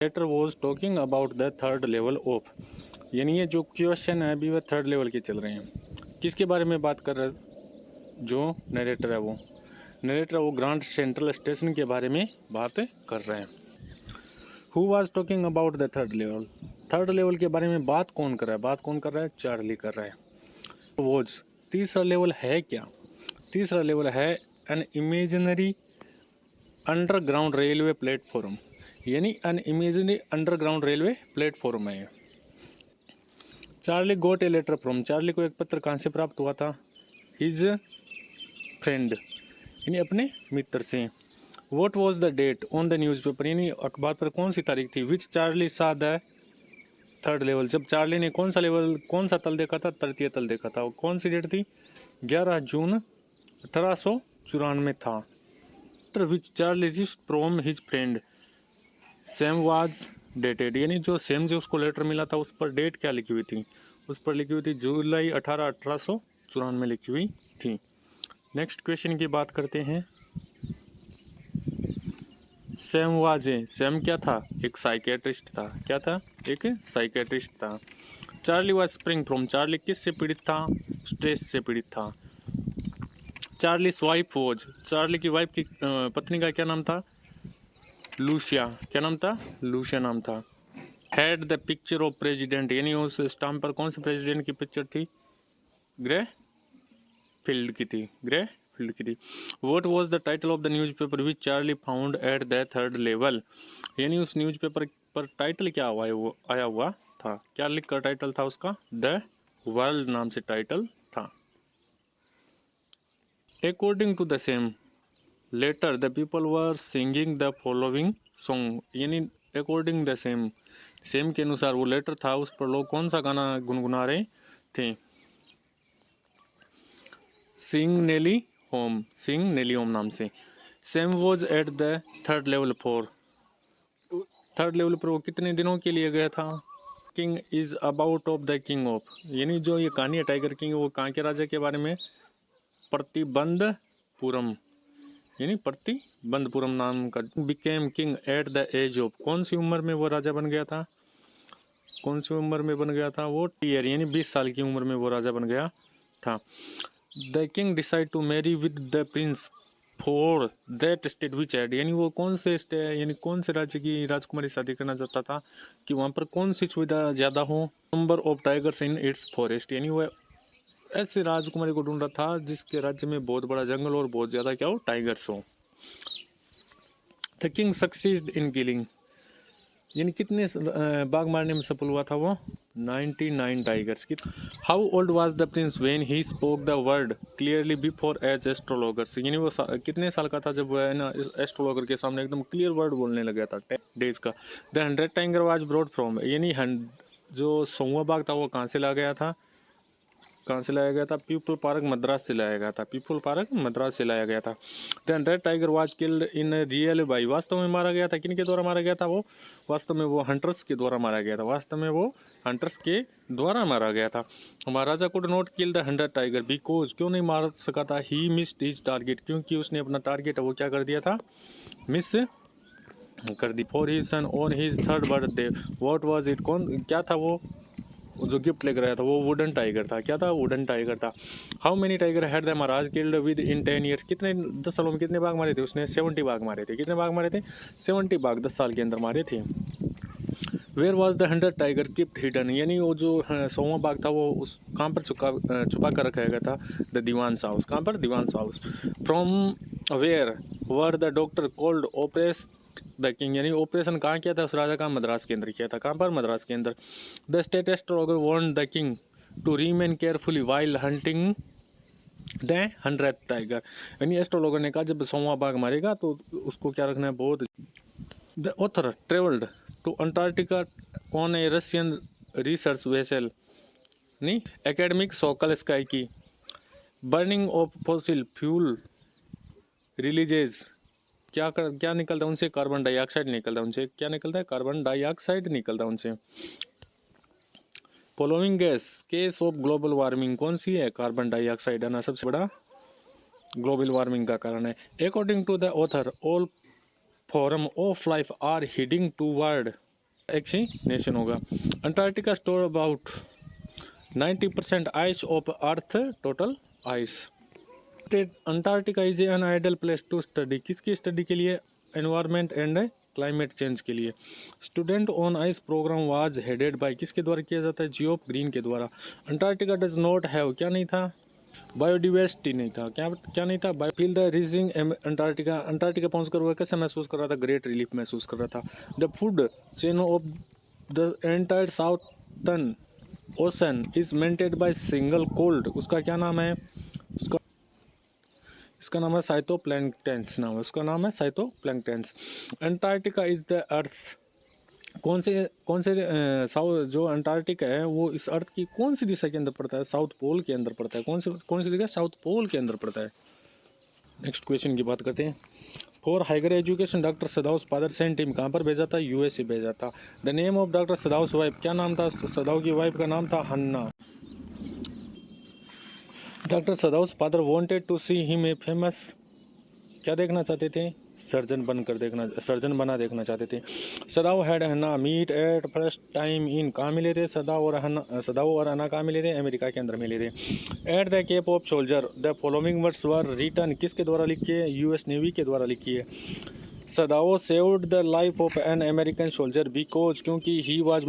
Letter was talking about the third level of, यानी ये जो क्वेश्चन है अभी वह थर्ड लेवल के चल रहे हैं। किसके बारे में बात कर रहा है जो नरेटर है? वो नरेटर वो ग्रांड सेंट्रल स्टेशन के बारे में बात कर रहे हैं। Who was talking about the third level, third level के बारे में बात कौन कर रहा है? बात कौन कर रहा है? चार्ली कर रहा है। वॉज, तीसरा लेवल है क्या? तीसरा लेवल है an imaginary underground railway platform, यानी an imaginary underground railway platform है। Charlie got a letter from, Charlie को एक पत्र कहाँ से प्राप्त हुआ था? हिज फ्रेंड, यानी अपने मित्र से। What was the date on the newspaper, यानी अखबार पर कौन सी तारीख थी? Which Charlie saw the third level, जब चार्ली ने कौन सा लेवल, कौन सा तल देखा था? तृतीय तल देखा था। और कौन सी डेट थी? 11 जून 1894 था। Which Charlie received from his friend Sam was dated, यानी जो सेम जो उसको लेटर मिला था उस पर डेट क्या लिखी हुई थी? उस पर लिखी हुई थी जुलाई 18, 1894 में लिखी हुई थी। नेक्स्ट क्वेश्चन की बात करते हैं। सैम वाजे, सैम क्या था? एक साइकेट्रिस्ट था। क्या था? एक साइकेट्रिस्ट था। Charlie was spring from, Charlie किस से पीड़ित था? स्ट्रेस से पीड़ित था। चार्ली वाइफ वॉज, चार्ली की वाइफ की पत्नी का क्या नाम था? लूसिया। क्या नाम था? लूसिया नाम था। Had the picture of president, यानी उस स्टाम्प पर कौन से प्रेसिडेंट की पिक्चर थी? ग्रे फील्ड की थी। ग्रे फील्ड की थी। What was the title of the newspaper which Charlie found at the third level, यानी उस न्यूज़पेपर पर टाइटल क्या आया हुआ था? क्या लिख कर टाइटल था उसका? द वर्ल्ड नाम से टाइटल था। According to the same letter the people were singing the following song, यानी अकॉर्डिंग द सेम, सेम के अनुसार वो लेटर था, उस पर लोग कौन सा गाना गुनगुना रहे थे? सिंग नेली होम, सिंग नेली होम नाम से। Same was at the third level for, third level पर वो कितने दिनों के लिए गया था? King is about of the king of, यानी जो ये कहानी है टाइगर किंग, वो कहाँ के राजा के बारे में? प्रतिबंधपुरम, यानी प्रतिबंधपुरम नाम का। Became king at the age of, कौन सी उम्र में वो राजा बन गया था? कौन सी उम्र में बन गया था वो? ईयर, यानी 20 साल की उम्र में वो राजा बन गया था। The king decide to marry with the prince for that state which had, यानी वो कौन से स्टेट, यानी कौन से राज्य की राजकुमारी शादी करना चाहता था कि वहाँ पर कौन सी सुविधा ज़्यादा हो? Number of tigers in its forest, यानी वह ऐसे राजकुमारी को ढूंढ रहा था जिसके राज्य में बहुत बड़ा जंगल और बहुत ज़्यादा क्या हो? टाइगर्स हो। The king succeed in killing, यानी कितने बाघ मारने में सफल हुआ था वो? 99 टाइगर्स की। How old was the prince when he spoke the word clearly before age astrologers, यानी वो कितने साल का था जब वह ना एस्ट्रोलॉगर के सामने एकदम क्लियर वर्ड बोलने लग गया था? 10 डेज का। The 100 tiger was broad from, यानी जो 100वां बाघ था वो कहाँ से लाया गया था? कहाँ से लाया गया था? पीपल पार्क मद्रास से लाया गया था। पीपल पार्क मद्रास से लाया गया था। The red tiger was killed in real by, वास्तव में मारा गया था किन के द्वारा मारा गया था वो? वास्तव में वो हंटर्स के द्वारा मारा गया था। वास्तव में वो हंटर्स के द्वारा मारा गया था। Maharaja could not kill the 100 tiger because, क्यों नहीं मार सका था? ही मिस्ड हिज टारगेट, क्योंकि उसने अपना टारगेट वो क्या कर दिया था? मिस कर दी। For his son on his third birthday, what was it, कौन क्या था वो जो गिफ्ट लेकर आया था? वो वुडन टाइगर था। क्या था? वुडन टाइगर था। How many tiger had the Maharaj killed with in 10 years, कितने 10 सालों में कितने बाघ मारे थे उसने? 70 बाघ मारे थे। कितने बाघ मारे थे? 70 बाघ 10 साल के अंदर मारे थे। Where was the 100 tiger keeped hidden, यानी वो जो 100वां बाघ था वो उस कहाँ पर छुपा कर रखा गया था? The Dewan's house. कहाँ पर? Dewan's house. From where were the doctor called operate the king, यानी ऑपरेशन कहाँ किया था उस राजा का? मद्रास के अंदर किया था। कहाँ पर? मद्रास के अंदर। The state astrologer warned the king to remain carefully while hunting the 100th tiger, यानी एस्ट्रोलॉगर ने कहा जब 100वां बाघ मारेगा तो उसको क्या रखना है? बहुत। The author travelled to Antarctica on a Russian research vessel, नहीं एकेडमिक सोकल स्काई की। Burning of fossil fuel releases, क्या निकलता है उनसे? कार्बन डाइऑक्साइड निकलता है उनसे। क्या निकलता है? कार्बन डाइऑक्साइड निकलता है उनसे। Following gas case of global warming कौन सी है? कार्बन डाइऑक्साइड है ना, सबसे बड़ा ग्लोबल वार्मिंग का कारण है। According to the author all form of life are heading toward, एक ही नेशन होगा। Antarctica store about 90% ice of earth total ice. Antarctica is an ideal place to study, किसकी स्टडी के लिए? एनवायरमेंट एंड क्लाइमेट चेंज के लिए। Student on ice programme was headed by, किसके द्वारा किया जाता है? जियोफ ग्रीन के द्वारा। अंटार्कटिका डज नॉट हैव, क्या नहीं था? बायोडिवर्सिटी नहीं था। क्या नहीं था? फील द रीजिंग अंटार्कटिका, अंटार्कटिका पहुंचकर वह कैसा महसूस कर रहा था? ग्रेट रिलीफ महसूस कर रहा था। The food chain of the entire southern ocean is maintained by single cold, उसका क्या नाम है? इसका नाम है साइटोप्लैंक्टन्स, नाम है उसका, नाम है साइटोप्लैंक्टन्स। अंटार्कटिका इज द अर्थ, कौन से साउथ जो अंटार्कटिका है वो इस अर्थ की कौन सी दिशा के अंदर पड़ता है? साउथ पोल के अंदर पड़ता है। कौन सी जगह? साउथ पोल के अंदर पड़ता है। नेक्स्ट क्वेश्चन की बात करते हैं। For higher education doctor Sadao's father sent him, कहाँ पर भेजा था? यूएसए भेजा था। The name of doctor Sadao's wife, क्या नाम था? सदाउ की वाइफ का नाम था Hannah. Doctor Sadao's father wanted to see him a famous, क्या देखना चाहते थे? सर्जन बना देखना चाहते थे। Sadao had Hannah meet at first time in, कहाँ मिले थे? सदाउ और हन्ना कहाँ मिले थे? अमेरिका के अंदर मिले थे। At the cape of soldier the following words were written, किसके द्वारा लिखी है? यूएस नेवी के द्वारा लिखी है। Sadao saved the life of an American soldier because, क्योंकि he was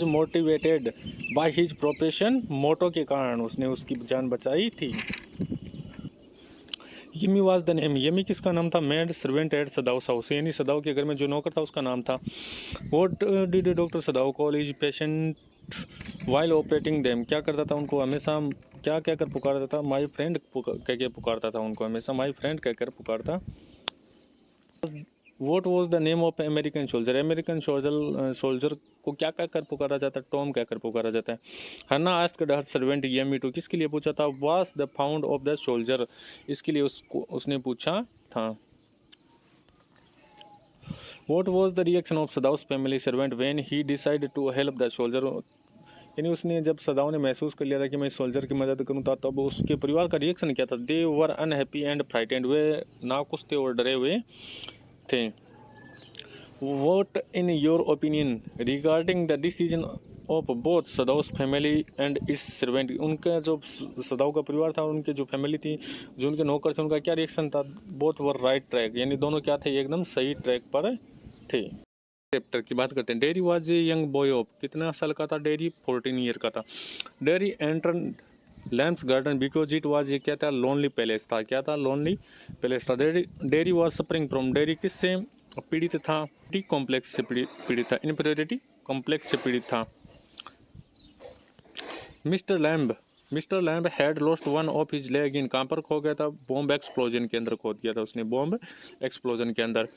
motivated by his profession, motto के कारण उसने उसकी जान बचाई थी। Yumi was the name, Yumi किसका नाम था? Maid servant at Sadao's house, यानी सदाउ के घर में जो नौकर था उसका नाम था। What did doctor सदाउ call his patient while operating them, क्या करता था उनको हमेशा? क्या कहकर पुकारता था? माय फ्रेंड कह के पुकारता था उनको, हमेशा माय फ्रेंड कहकर पुकारता। What was the name of American soldier, American soldier को क्या कहकर पुकारा जाता है? टॉम कहकर पुकारा जाता है। Hannah asked her servant Yumi to, किसके लिए पूछा था? Was the found of the soldier, इसके लिए उसने पूछा था। What was the reaction of Sadao's family servant when he decided to help the soldier, यानी उसने जब सदाउ ने महसूस कर लिया था कि मैं सोल्जर की मदद करूं था, तब उसके परिवार का रिएक्शन क्या था? दे वर अनहैप्पी एंड फ्राइटेंड, वे नाखुश थे और डरे हुए थे। What in your opinion regarding the decision of both Sadao's family and its servant, उनका जो सदाउ का परिवार था, उनके जो फैमिली थी, जो उनके नौकर थे, उनका क्या रिएक्शन था? बोथ वर राइट ट्रैक, यानी दोनों क्या थे? एकदम सही ट्रैक पर थे। चैप्टर की बात करते हैं। Dairy was a young boy of, कितना साल का था डेरी? 14 ईयर का था। Dairy entered lamps garden because it was, ये क्या था? लोनली पैलेस था। क्या था? लोनली पैलेस था। Dairy was suffering from, dairy किससे पीड़ित था? टी कॉम्प्लेक्स से पीड़ित था। इन्फीरियरिटी कॉम्प्लेक्स से पीड़ित था। Mister lamb had lost one of his leg in, कहाँ पर खो गया था? बॉम्ब एक्सप्लोजन के अंदर खो दिया था उसने, बॉम्ब एक्सप्लोजन के अंदर।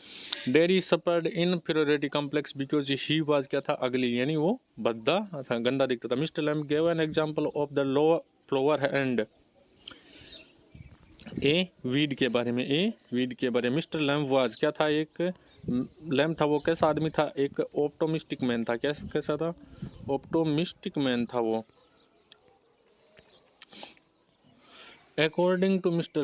Dairy suffered inferiority complex because he was, क्या था? अगली, यानी वो भद्दा था, गंदा दिखता था। Mister lamb gave an example of the flower hand, A weed के बारे में। मिस्टर लैम्ब वाज, क्या था? एक लैम्ब था वो कैसा आदमी था? एक ऑप्टोमिस्टिक मैन था। कैसा था? ऑप्टोमिस्टिक मैन था वो। According to Mister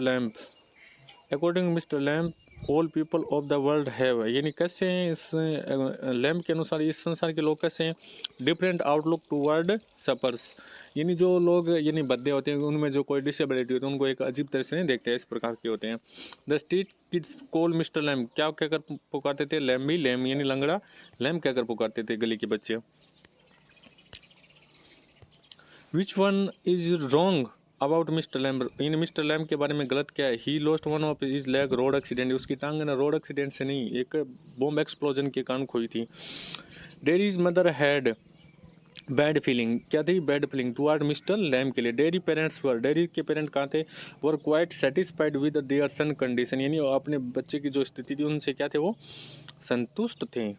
Lamb all people of the world have, यानी कैसे हैं इस लैम्ब के अनुसार इस संसार के लोग कैसे हैं? डिफरेंट आउटलुक टूवर्ड सफर्स, यानी जो लोग यानी बद्दे होते हैं, उनमें जो कोई डिसेबिलिटी होती है उनको एक अजीब तरह से नहीं देखते हैं, इस प्रकार के होते हैं। The street kids call mister lamb, क्या कहकर पुकारते थे? लैम्बी लैम्ब, यानी लंगड़ा लैम्ब कहकर पुकारते थे गली के बच्चे। Which one is wrong about mister lamb, in mister Lamb के बारे में गलत क्या है? He lost one of his leg road accident, उसकी टांग ना रोड एक्सीडेंट से नहीं, एक बॉम्ब एक्सप्लोजन के कारण खोई थी। Derry's mother had bad feeling, क्या थी? Bad feeling toward mister Lamb के लिए। डेरी पेरेंट्स वर, डेरी के पेरेंट कहाँ थे? Were quite satisfied with their son condition, यानी अपने बच्चे की जो स्थिति थी उनसे क्या थे? वो संतुष्ट थे।